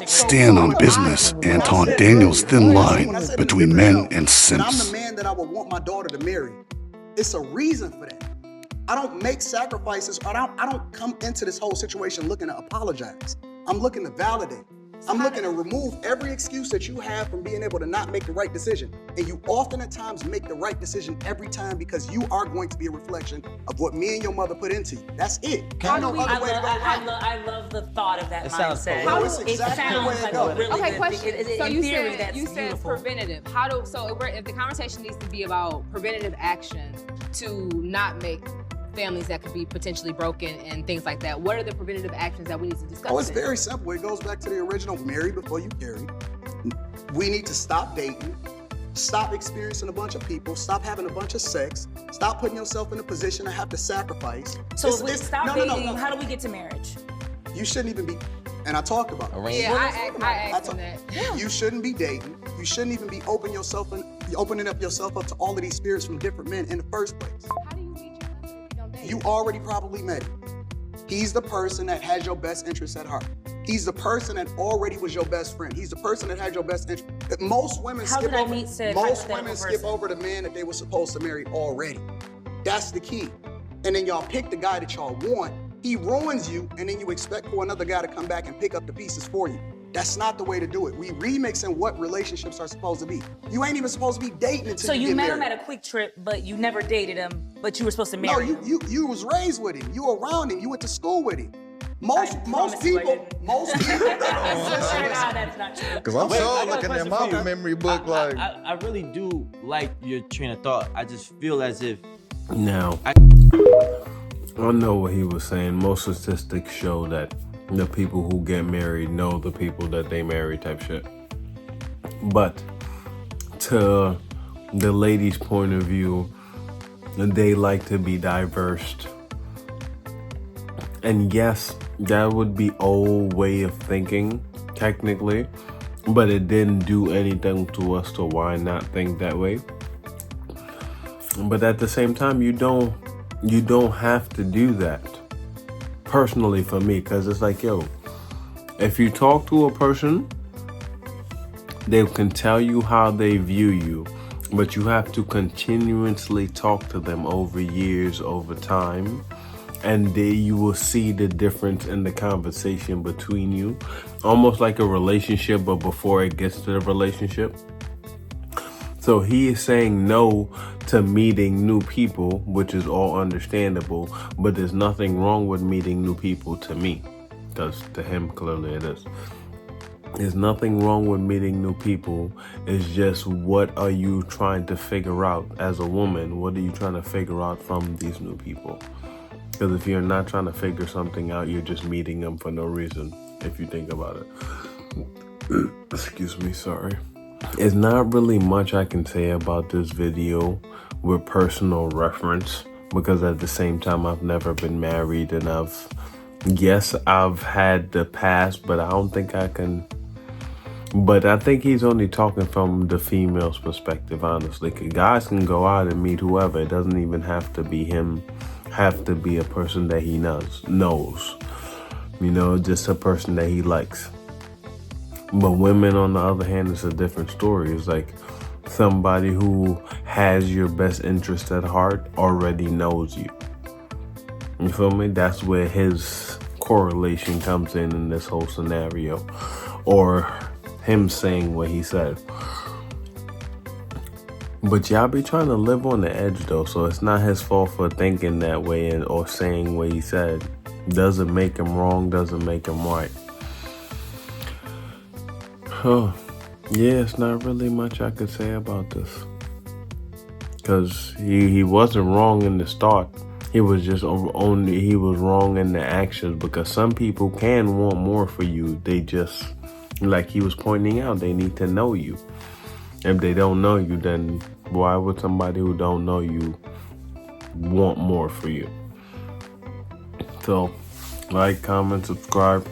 Stand on business. Anton Daniels' thin line between men and I'm the simps. man that I would want my daughter to marry. It's a reason for that. I don't make sacrifices. I don't come into this whole situation looking to apologize. I'm looking to validate. I'm looking to remove every excuse that you have from being able to not make the right decision. And you often at times make the right decision every time because you are going to be a reflection of what me and your mother put into you. That's it. I love the thought of that mindset. It sounds like a really Okay, good question. thing. So In theory, that's you said beautiful. preventative. If the conversation needs to be about preventative action to not make families that could be potentially broken and things like that, what are the preventative actions that we need to discuss? Oh, it's very simple. It goes back to the original marry before you carry. We need to stop dating, stop experiencing a bunch of people, stop having a bunch of sex, stop putting yourself in a position to have to sacrifice. So if we stop dating, how do we get to marriage? You shouldn't even be, and I talked about it. Yeah, I asked him that. You shouldn't be dating. You shouldn't even be opening up yourself up to all of these spirits from different men in the first place. How do you meet your husband if you don't date? You already probably met him. He's the person that has your best interests at heart. He's the person that already was your best friend. He's the person that had your best interest. Most women How skip did I over. meet said Most hypothetical women skip person? over the man that they were supposed to marry already. That's the key. And then y'all pick the guy that y'all want. He ruins you, and then you expect for another guy to come back and pick up the pieces for you. That's not the way to do it. We remixing what relationships are supposed to be. You ain't even supposed to be dating until So you you get met married. him at a quick trip, but you never dated him, but you were supposed to No, marry him. you was raised with him. You were around him. You went to school with him. Most promise you I people, didn't. most people. That's not true. Because I'm Wait, I sure got a looking at question for my you. memory book like. I really do like your train of thought. I just feel as if Now, I know what he was saying. Most statistics show that the people who get married know the people that they marry type shit. But to the lady's point of view, they like to be diverse. And yes, that would be old way of thinking, technically, but it didn't do anything to us to why not think that way. But at the same time, you don't have to do that. Personally for me, because it's like, yo, if you talk to a person, they can tell you how they view you, but you have to continuously talk to them over years, over time, and then you will see the difference in the conversation between you, almost like a relationship, but before it gets to the relationship. So he is saying no to meeting new people, which is all understandable, but there's nothing wrong with meeting new people to me, because to him, clearly it is. There's nothing wrong with meeting new people. It's just, what are you trying to figure out as a woman? What are you trying to figure out from these new people? Because if you're not trying to figure something out, you're just meeting them for no reason, if you think about it. Excuse me, sorry. It's not really much I can say about this video with personal reference, because at the same time, I've never been married, and I've had the past, but I don't think I can. But I think he's only talking from the female's perspective, honestly. 'Cause guys can go out and meet whoever. It doesn't even have to be him, have to be a person that he knows. You know, just a person that he likes. But women, on the other hand, it's a different story. It's like somebody who has your best interest at heart already knows you. You feel me? That's where his correlation comes in this whole scenario. Or him saying what he said. But y'all be trying to live on the edge though, so it's not his fault for thinking that way or saying what he said. Doesn't make him wrong, doesn't make him right. Yeah, it's not really much I could say about this. Because he wasn't wrong in the start. He was just he was wrong in the actions, because some people can want more for you. They just, like he was pointing out, they need to know you. If they don't know you, then why would somebody who don't know you want more for you? So, like, comment, subscribe.